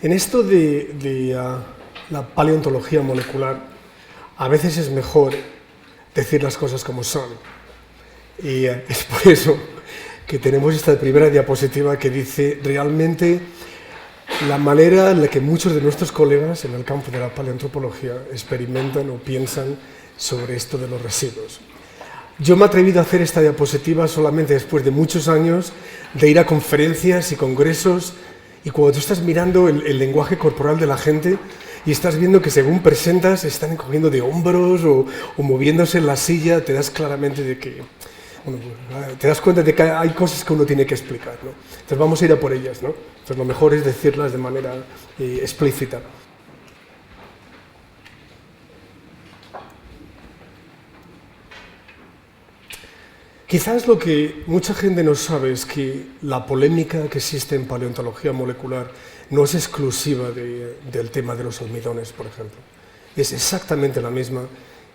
En esto de la paleontología molecular, a veces es mejor decir las cosas como son. Y es por eso que tenemos esta primera diapositiva que dice realmente la manera en la que muchos de nuestros colegas en el campo de la paleoantropología experimentan o piensan sobre esto de los residuos. Yo me he atrevido a hacer esta diapositiva solamente después de muchos años de ir a conferencias y congresos, y cuando tú estás mirando el lenguaje corporal de la gente y estás viendo que según presentas están encogiendo de hombros o moviéndose en la silla, te das claramente de que, bueno, te das cuenta de que hay cosas que uno tiene que explicar, ¿no? Entonces vamos a ir a por ellas, ¿no? Entonces lo mejor es decirlas de manera explícita. Quizás lo que mucha gente no sabe es que la polémica que existe en paleontología molecular no es exclusiva del tema de los almidones, por ejemplo. Es exactamente la misma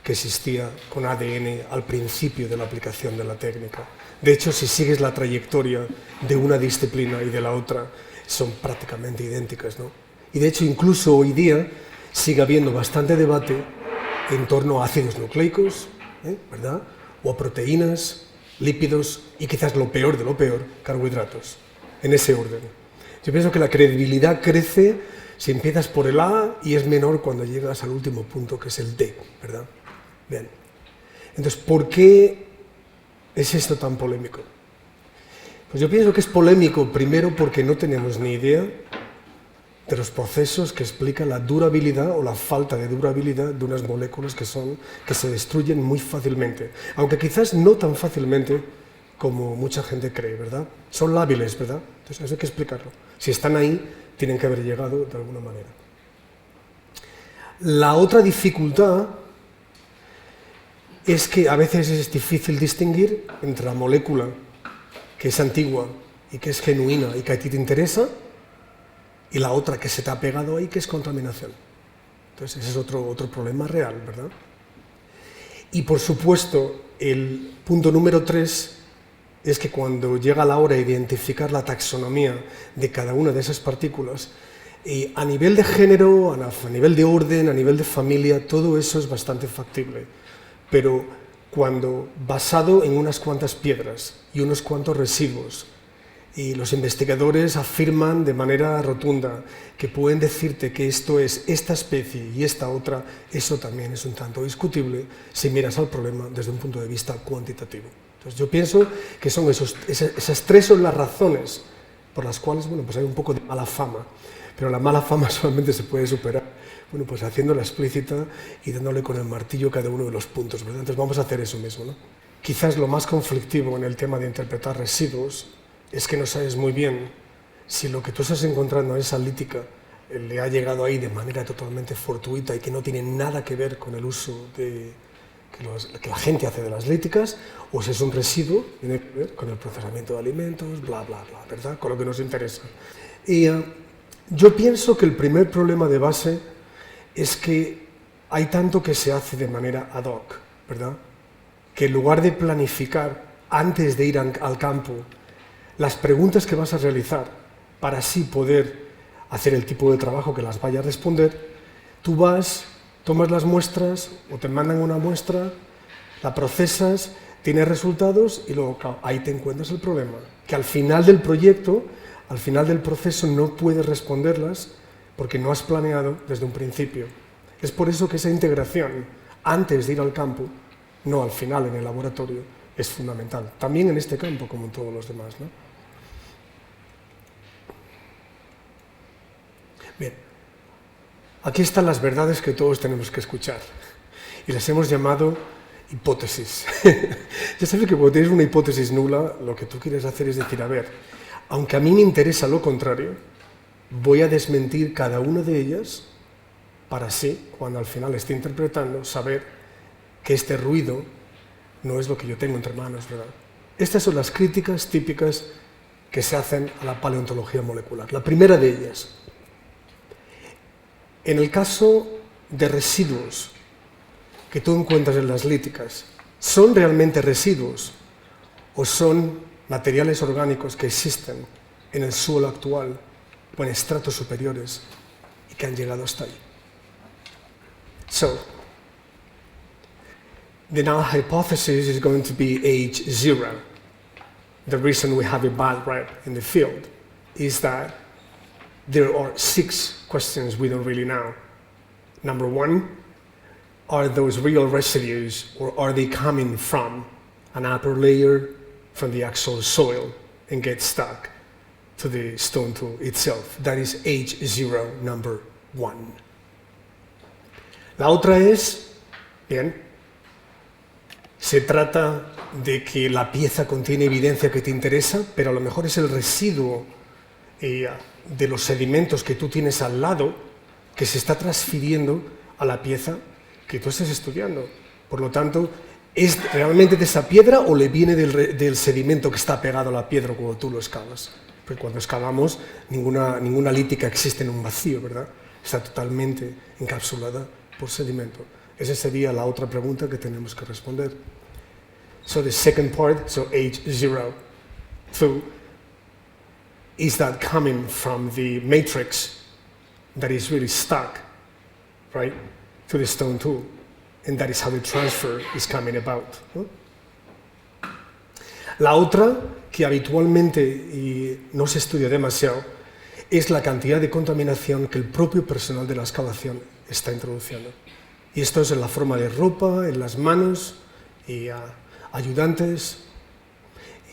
que existía con ADN al principio de la aplicación de la técnica. De hecho, si sigues la trayectoria de una disciplina y de la otra, son prácticamente idénticas, ¿no? Y de hecho, incluso hoy día sigue habiendo bastante debate en torno a ácidos nucleicos, ¿verdad? O a proteínas, lípidos y quizás lo peor de lo peor, carbohidratos, en ese orden. Yo pienso que la credibilidad crece si empiezas por el A y es menor cuando llegas al último punto, que es el D, ¿verdad? Bien. Entonces, ¿por qué es esto tan polémico? Pues yo pienso que es polémico primero porque no tenemos ni idea de los procesos que explican la durabilidad o la falta de durabilidad de unas moléculas que se destruyen muy fácilmente, aunque quizás no tan fácilmente como mucha gente cree, ¿verdad? Son lábiles, ¿verdad? Entonces eso hay que explicarlo. Si están ahí, tienen que haber llegado de alguna manera. La otra dificultad es que a veces es difícil distinguir entre la molécula que es antigua y que es genuina y que a ti te interesa, y la otra que se te ha pegado ahí, que es contaminación. Entonces ese es otro problema real, ¿verdad? Y por supuesto, el punto número 3 es que cuando llega la hora de identificar la taxonomía de cada una de esas partículas, a nivel de género, a nivel de orden, a nivel de familia, todo eso es bastante factible. Pero cuando basado en unas cuantas piedras y unos cuantos residuos, y los investigadores afirman de manera rotunda que pueden decirte que esto es esta especie y esta otra, eso también es un tanto discutible si miras al problema desde un punto de vista cuantitativo. Entonces yo pienso que son esas 3 son las razones por las cuales, bueno, pues hay un poco de mala fama, pero la mala fama solamente se puede superar, bueno, pues haciéndola explícita y dándole con el martillo cada uno de los puntos, ¿verdad? Entonces vamos a hacer eso mismo, ¿no? Quizás lo más conflictivo en el tema de interpretar residuos es que no sabes muy bien si lo que tú estás encontrando en esa lítica le ha llegado ahí de manera totalmente fortuita y que no tiene nada que ver con el uso que la gente hace de las líticas, o si es un residuo, tiene que ver con el procesamiento de alimentos, bla, bla, bla, ¿verdad? Con lo que nos interesa. Y yo pienso que el primer problema de base es que hay tanto que se hace de manera ad hoc, ¿verdad? Que en lugar de planificar antes de ir al campo las preguntas que vas a realizar para así poder hacer el tipo de trabajo que las vaya a responder, tú vas, tomas las muestras o te mandan una muestra, la procesas, tienes resultados y luego ahí te encuentras el problema. Que al final del proyecto, al final del proceso no puedes responderlas porque no has planeado desde un principio. Es por eso que esa integración antes de ir al campo, no al final en el laboratorio, es fundamental. También en este campo como en todos los demás, ¿no? Bien, aquí están las verdades que todos tenemos que escuchar y las hemos llamado hipótesis. Ya sabes que cuando tienes una hipótesis nula, lo que tú quieres hacer es decir, a ver, aunque a mí me interesa lo contrario, voy a desmentir cada una de ellas para así, cuando al final esté interpretando, saber que este ruido no es lo que yo tengo entre manos, ¿verdad? Estas son las críticas típicas que se hacen a la paleontología molecular. La primera de ellas, en el caso de residuos que tú encuentras en las líticas, ¿son realmente residuos o son materiales orgánicos que existen en el suelo actual o en estratos superiores y que han llegado hasta ahí. So, the null hypothesis is going to be age 0. The reason we have a bad rep in the field is that there are 6 questions we don't really know. Number 1, are those real residues, or are they coming from an upper layer, from the actual soil, and get stuck to the stone tool itself? That is age 0, number 1. La otra es, bien, se trata de que la pieza contiene evidencia que te interesa, pero a lo mejor es el residuo de los sedimentos que tú tienes al lado que se está transfiriendo a la pieza que tú estás estudiando. Por lo tanto, ¿es realmente de esa piedra o le viene del sedimento que está pegado a la piedra cuando tú lo excavas? Porque cuando excavamos, ninguna lítica existe en un vacío, ¿verdad? Está totalmente encapsulada por sedimento. Esa sería la otra pregunta que tenemos que responder. So the second part, so age 0, 2, is that coming from the matrix that is really stuck, right, to the stone tool, and that is how the transfer is coming about. ¿No? La otra, que habitualmente no se estudia demasiado, es la cantidad de contaminación que el propio personal de la excavación está introduciendo. Y esto es en la forma de ropa, en las manos, y ayudantes,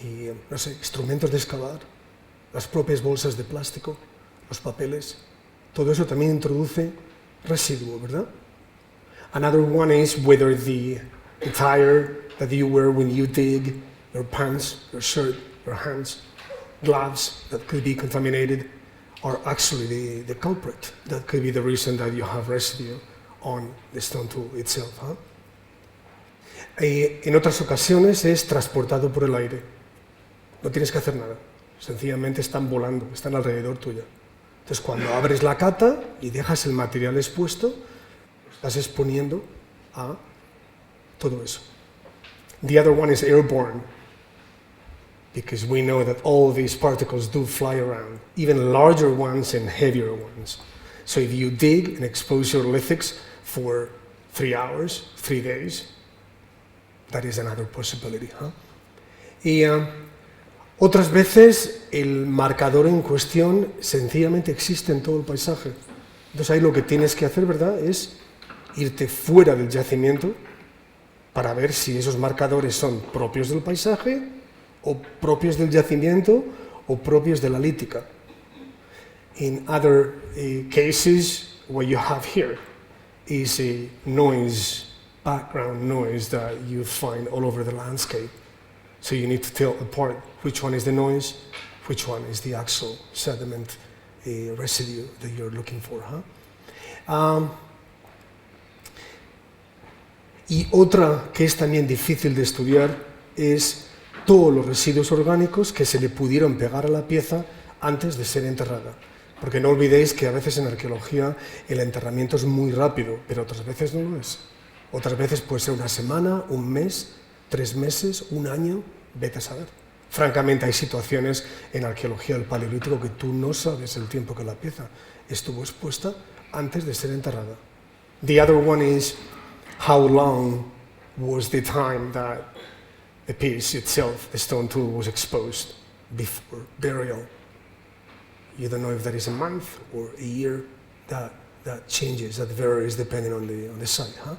y no sé, instrumentos de excavar, las propias bolsas de plástico, los papeles. Todo eso también introduce residuo, ¿verdad? Another one is whether the attire that you wear when you dig, your pants, your shirt, your hands, gloves that could be contaminated are actually the culprit. That could be the reason that you have residue on the stone tool itself. Huh? En otras ocasiones es transportado por el aire. No tienes que hacer nada. Sencillamente están volando, están alrededor tuya. Entonces, cuando abres la cata y dejas el material expuesto, lo estás exponiendo a todo eso. The other one is airborne, because we know that all these particles do fly around, even larger ones and heavier ones. So if you dig and expose your lithics for 3 hours, 3 days, that is another possibility. Huh? Y otras veces el marcador en cuestión sencillamente existe en todo el paisaje. Entonces ahí lo que tienes que hacer, ¿verdad?, es irte fuera del yacimiento para ver si esos marcadores son propios del paisaje o propios del yacimiento o propios de la lítica. In other cases, what you have here is a noise, background noise that you find all over the landscape. So you need to tell apart which one is the noise, which one is the actual sediment residue that you're looking for. Huh? Y otra que es también difícil de estudiar es todos los residuos orgánicos que se le pudieron pegar a la pieza antes de ser enterrada. Porque no olvidéis que a veces en arqueología el enterramiento es muy rápido, pero otras veces no lo es. Otras veces puede ser una semana, un mes, 3 meses, un año, vete a saber. Francamente hay situaciones en arqueología del Paleolítico que tú no sabes el tiempo que la pieza estuvo expuesta antes de ser enterrada. The other one is how long was the time that the piece itself, the stone tool, was exposed before burial. You don't know if that is a month or a year. That changes, that varies depending on the site. Huh?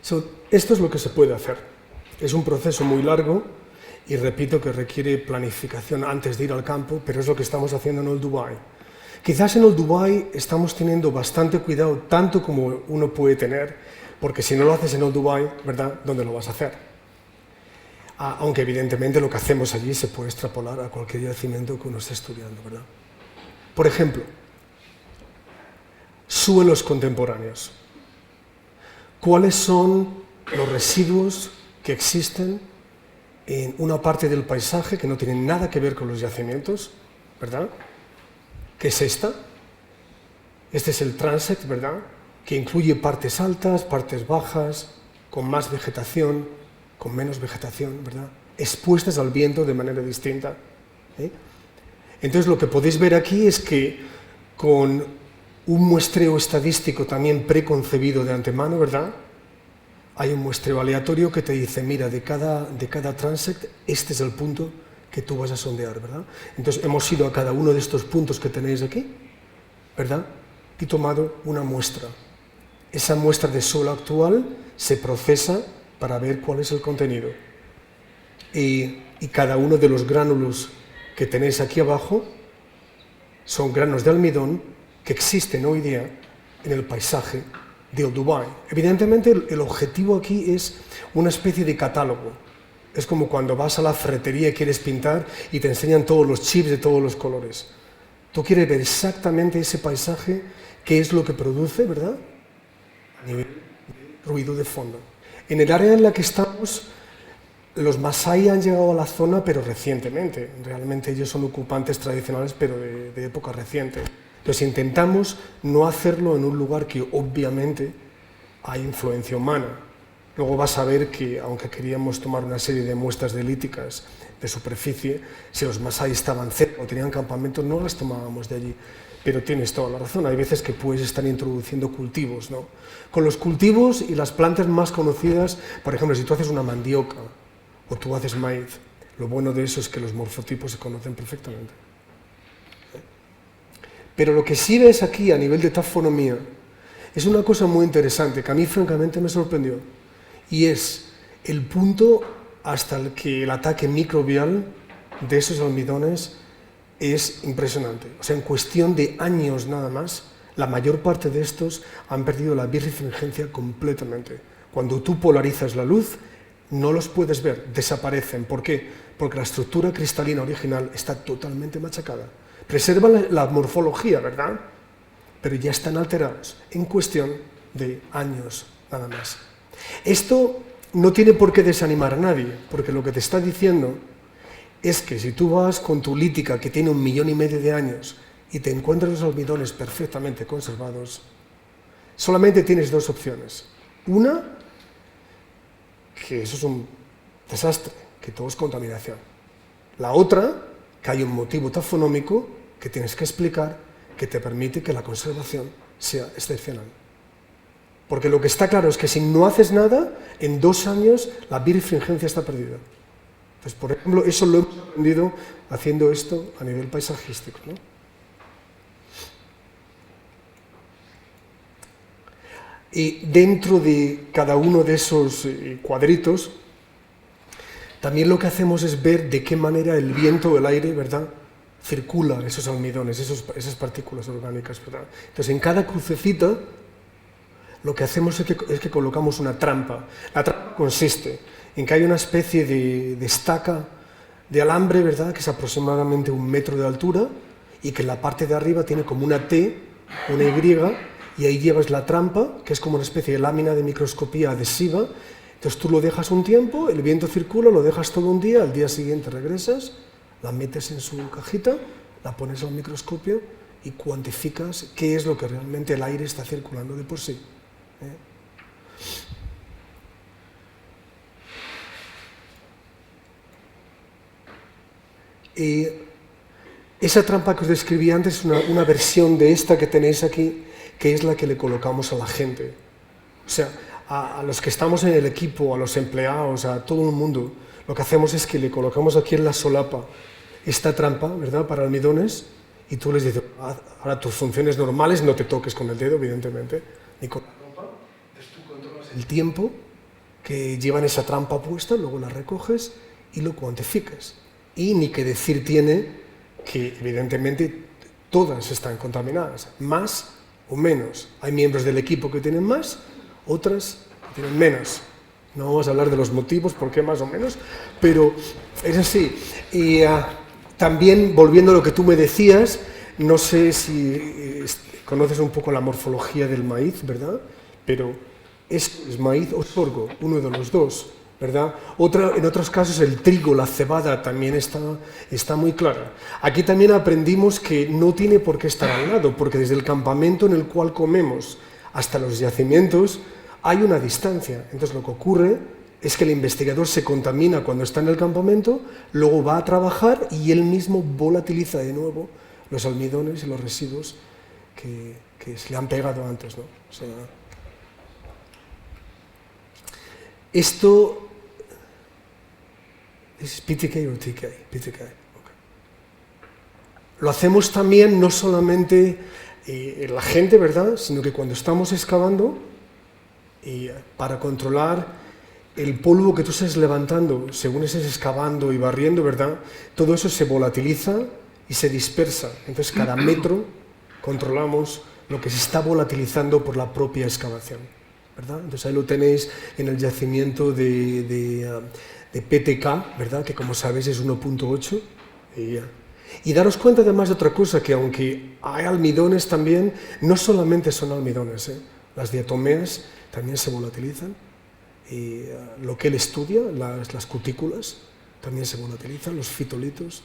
So, esto es lo que se puede hacer. Es un proceso muy largo y repito que requiere planificación antes de ir al campo, pero es lo que estamos haciendo en Old Dubai. Quizás en Old Dubai estamos teniendo bastante cuidado, tanto como uno puede tener, porque si no lo haces en Old Dubai, ¿verdad?, ¿dónde lo vas a hacer? Aunque evidentemente lo que hacemos allí se puede extrapolar a cualquier yacimiento que uno esté estudiando, ¿verdad? Por ejemplo, suelos contemporáneos. ¿Cuáles son los residuos que existen en una parte del paisaje que no tienen nada que ver con los yacimientos, ¿verdad? ¿Qué es esta? Este es el transect, ¿verdad?, que incluye partes altas, partes bajas, con más vegetación, con menos vegetación, ¿verdad? expuestas al viento de manera distinta. Entonces lo que podéis ver aquí es que con un muestreo estadístico también preconcebido de antemano, ¿verdad? Hay un muestreo aleatorio que te dice, mira, de cada transect, este es el punto que tú vas a sondear, ¿verdad? Entonces hemos ido a cada uno de estos puntos que tenéis aquí, ¿verdad? Y tomado una muestra. Esa muestra de suelo actual se procesa para ver cuál es el contenido. Y cada uno de los gránulos que tenéis aquí abajo son granos de almidón que existen hoy día en el paisaje de Olduvai. Evidentemente el objetivo aquí es una especie de catálogo. Es como cuando vas a la ferretería y quieres pintar y te enseñan todos los chips de todos los colores. Tú quieres ver exactamente ese paisaje, qué es lo que produce, ¿verdad? A nivel de ruido de fondo. En el área en la que estamos, los Masái han llegado a la zona, pero recientemente. Realmente ellos son ocupantes tradicionales, pero de época reciente. Entonces intentamos no hacerlo en un lugar que obviamente hay influencia humana. Luego vas a ver que, aunque queríamos tomar una serie de muestras delíticas de superficie, si los Masái estaban cerca o tenían campamentos, no las tomábamos de allí. Pero tienes toda la razón, hay veces que puedes estar introduciendo cultivos, ¿no? Con los cultivos y las plantas más conocidas, por ejemplo, si tú haces una mandioca o tú haces maíz, lo bueno de eso es que los morfotipos se conocen perfectamente. Pero lo que sí ves aquí a nivel de taxonomía es una cosa muy interesante que a mí francamente me sorprendió, y es el punto hasta el que el ataque microbial de esos almidones es impresionante. O sea, en cuestión de años nada más, la mayor parte de estos han perdido la birrefringencia completamente. Cuando tú polarizas la luz, no los puedes ver, desaparecen. ¿Por qué? Porque la estructura cristalina original está totalmente machacada. Preservan la morfología, ¿verdad? Pero ya están alterados en cuestión de años nada más. Esto no tiene por qué desanimar a nadie, porque lo que te está diciendo es que si tú vas con tu lítica que tiene 1,5 millones de años y te encuentras los almidones perfectamente conservados, solamente tienes dos opciones. Una, que eso es un desastre, que todo es contaminación. La otra, que hay un motivo taxonómico que tienes que explicar que te permite que la conservación sea excepcional. Porque lo que está claro es que si no haces nada, en 2 años la birrefringencia está perdida. Entonces, por ejemplo, eso lo hemos aprendido haciendo esto a nivel paisajístico, ¿no? Y dentro de cada uno de esos cuadritos, también lo que hacemos es ver de qué manera el viento o el aire, ¿verdad?, circula esos almidones, esas partículas orgánicas, ¿verdad? Entonces, en cada crucecita, lo que hacemos es que colocamos una trampa. La trampa consiste en que hay una especie de estaca de alambre, ¿verdad?, que es aproximadamente 1 metro de altura y que en la parte de arriba tiene como una T, una Y, y ahí llevas la trampa, que es como una especie de lámina de microscopía adhesiva. Entonces tú lo dejas un tiempo, el viento circula, lo dejas todo un día, al día siguiente regresas, la metes en su cajita, la pones al microscopio y cuantificas qué es lo que realmente el aire está circulando de por sí. Y esa trampa que os describí antes es una versión de esta que tenéis aquí, que es la que le colocamos a la gente. O sea, a los que estamos en el equipo, a los empleados, a todo el mundo, lo que hacemos es que le colocamos aquí en la solapa esta trampa, ¿verdad?, para almidones, y tú les dices, ahora tus funciones normales, no te toques con el dedo, evidentemente, ni con la trampa. Entonces tú controlas el tiempo que llevan esa trampa puesta, luego la recoges y lo cuantificas. Y ni que decir tiene que, evidentemente, todas están contaminadas, más o menos. Hay miembros del equipo que tienen más, otras que tienen menos. No vamos a hablar de los motivos, por qué más o menos, pero es así. Y también, volviendo a lo que tú me decías, no sé si conoces un poco la morfología del maíz, ¿verdad? Pero es maíz o sorgo, uno de los dos, ¿verdad? En otros casos el trigo, la cebada también está muy clara. Aquí también aprendimos que no tiene por qué estar al lado, porque desde el campamento en el cual comemos hasta los yacimientos hay una distancia. Entonces lo que ocurre es que el investigador se contamina cuando está en el campamento, luego va a trabajar y él mismo volatiliza de nuevo los almidones y los residuos que se le han pegado antes, ¿no? O sea, esto es PTK o TK, PTK. Okay. Lo hacemos también no solamente la gente, ¿verdad?, sino que cuando estamos excavando, para controlar el polvo que tú estés levantando según estés excavando y barriendo, ¿verdad?, todo eso se volatiliza y se dispersa. Entonces cada metro controlamos lo que se está volatilizando por la propia excavación, ¿verdad? Entonces ahí lo tenéis en el yacimiento de PTK, ¿verdad?, que como sabéis es 1.8. Y daros cuenta además de otra cosa, que aunque hay almidones también, no solamente son almidones, las diatomeas también se volatilizan, y lo que él estudia, las cutículas, también se volatilizan, los fitolitos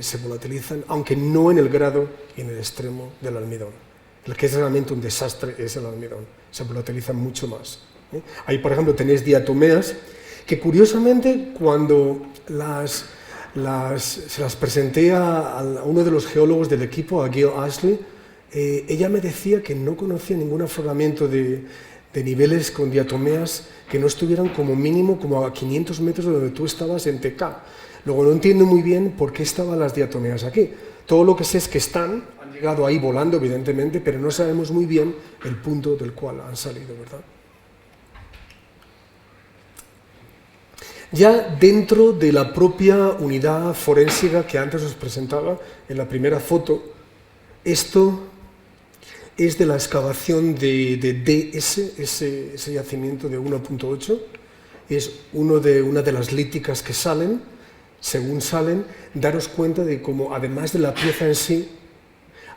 se volatilizan, aunque no en el grado y en el extremo del almidón. El que es realmente un desastre es el almidón, se volatilizan mucho más. Ahí, por ejemplo, tenéis diatomeas, que curiosamente cuando se las presenté a uno de los geólogos del equipo, a Gail Ashley, ella me decía que no conocía ningún afloramiento de niveles con diatomeas que no estuvieran como mínimo como a 500 metros de donde tú estabas en TK. Luego no entiendo muy bien por qué estaban las diatomeas aquí. Todo lo que sé es que han llegado ahí volando, evidentemente, pero no sabemos muy bien el punto del cual han salido, ¿verdad? Ya dentro de la propia unidad forénsica que antes os presentaba en la primera foto, esto es de la excavación de DS, ese yacimiento de 1.8, es una de las líticas que salen. Según salen, daros cuenta de cómo, además de la pieza en sí,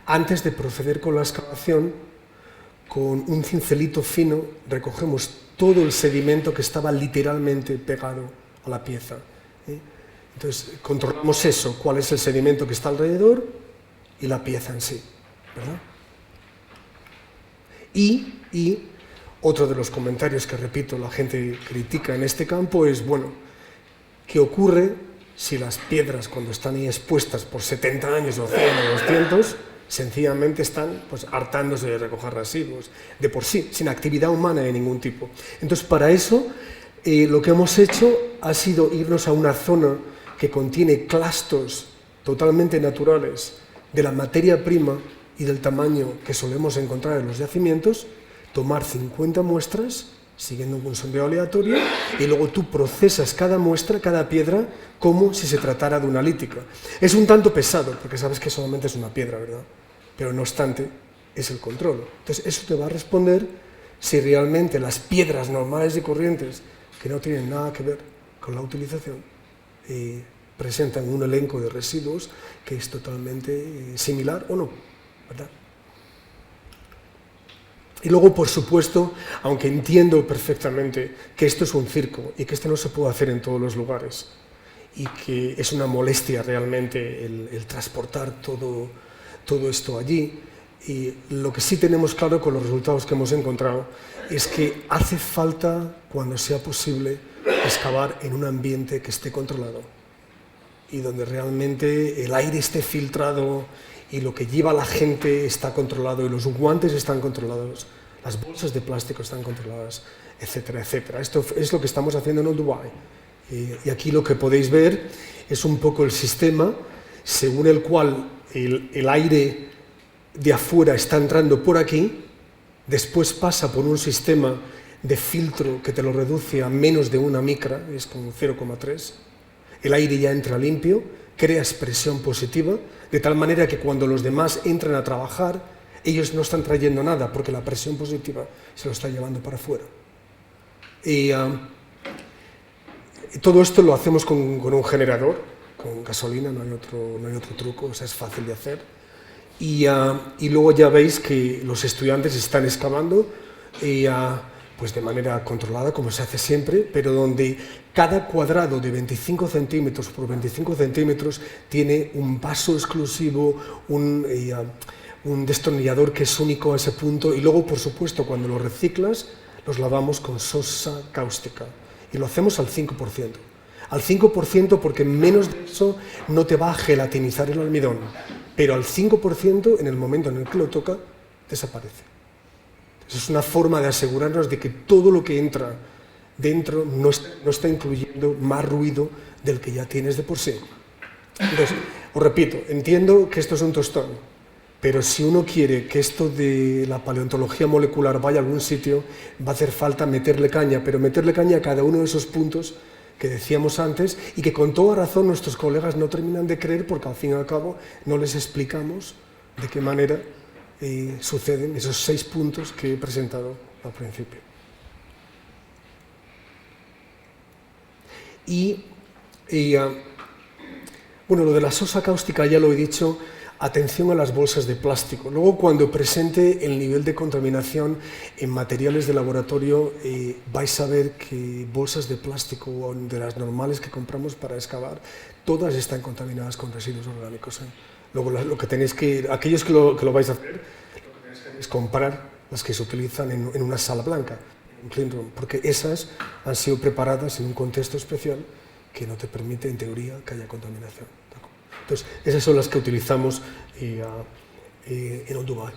antes de proceder con la excavación, con un cincelito fino recogemos todo el sedimento que estaba literalmente pegado a la pieza. Entonces, controlamos eso, cuál es el sedimento que está alrededor y la pieza en sí, ¿verdad? Y otro de los comentarios que, repito, la gente critica en este campo es, bueno, ¿qué ocurre si las piedras, cuando están ahí expuestas por 70 años o 100 o 200, sencillamente están pues hartándose de recoger residuos, de por sí, sin actividad humana de ningún tipo? Entonces, para eso, lo que hemos hecho ha sido irnos a una zona que contiene clastos totalmente naturales de la materia prima y del tamaño que solemos encontrar en los yacimientos, tomar 50 muestras, siguiendo un sondeo aleatorio, y luego tú procesas cada muestra, cada piedra, como si se tratara de una lítica. Es un tanto pesado, porque sabes que solamente es una piedra, ¿verdad? Pero no obstante, es el control. Entonces, eso te va a responder si realmente las piedras normales y corrientes, que no tienen nada que ver con la utilización, presentan un elenco de residuos que es totalmente similar o no, ¿verdad? Y luego, por supuesto, aunque entiendo perfectamente que esto es un circo y que esto no se puede hacer en todos los lugares y que es una molestia realmente el transportar todo esto allí, y lo que sí tenemos claro con los resultados que hemos encontrado es que hace falta, cuando sea posible, excavar en un ambiente que esté controlado y donde realmente el aire esté filtrado y lo que lleva la gente está controlado y los guantes están controlados, las bolsas de plástico están controladas, etcétera, etcétera. Esto es lo que estamos haciendo en Old Dubai. Y aquí lo que podéis ver es un poco el sistema según el cual el aire de afuera está entrando por aquí, después pasa por un sistema de filtro que te lo reduce a menos de una micra, es como 0,3, el aire ya entra limpio, creas presión positiva, de tal manera que cuando los demás entran a trabajar, ellos no están trayendo nada, porque la presión positiva se lo está llevando para afuera. Y todo esto lo hacemos con un generador, con gasolina, no hay otro truco, o sea, es fácil de hacer. Y luego ya veis que los estudiantes están excavando pues de manera controlada, como se hace siempre, pero donde cada cuadrado de 25 centímetros por 25 centímetros tiene un vaso exclusivo, un destornillador que es único a ese punto, y luego, por supuesto, cuando los reciclas, los lavamos con sosa cáustica. y lo hacemos al 5%. Al 5% porque menos de eso no te va a gelatinizar el almidón, pero al 5% en el momento en el que lo toca, desaparece. Es una forma de asegurarnos de que todo lo que entra dentro no está incluyendo más ruido del que ya tienes de por sí. Entonces, os repito, entiendo que esto es un tostón, pero si uno quiere que esto de la paleontología molecular vaya a algún sitio, va a hacer falta meterle caña, pero meterle caña a cada uno de esos puntos que decíamos antes y que con toda razón nuestros colegas no terminan de creer porque al fin y al cabo no les explicamos de qué manera suceden esos 6 puntos que he presentado al principio. Bueno, lo de la sosa cáustica ya lo he dicho, atención a las bolsas de plástico. Luego, cuando presente el nivel de contaminación en materiales de laboratorio, vais a ver que bolsas de plástico, de las normales que compramos para excavar, todas están contaminadas con residuos orgánicos. Luego, lo que tenéis que, aquellos que lo vais a hacer, lo que tenéis que es comprar las que se utilizan en una sala blanca, en un clean room, porque esas han sido preparadas en un contexto especial que no te permite, en teoría, que haya contaminación. Entonces, esas son las que utilizamos en Olduvai.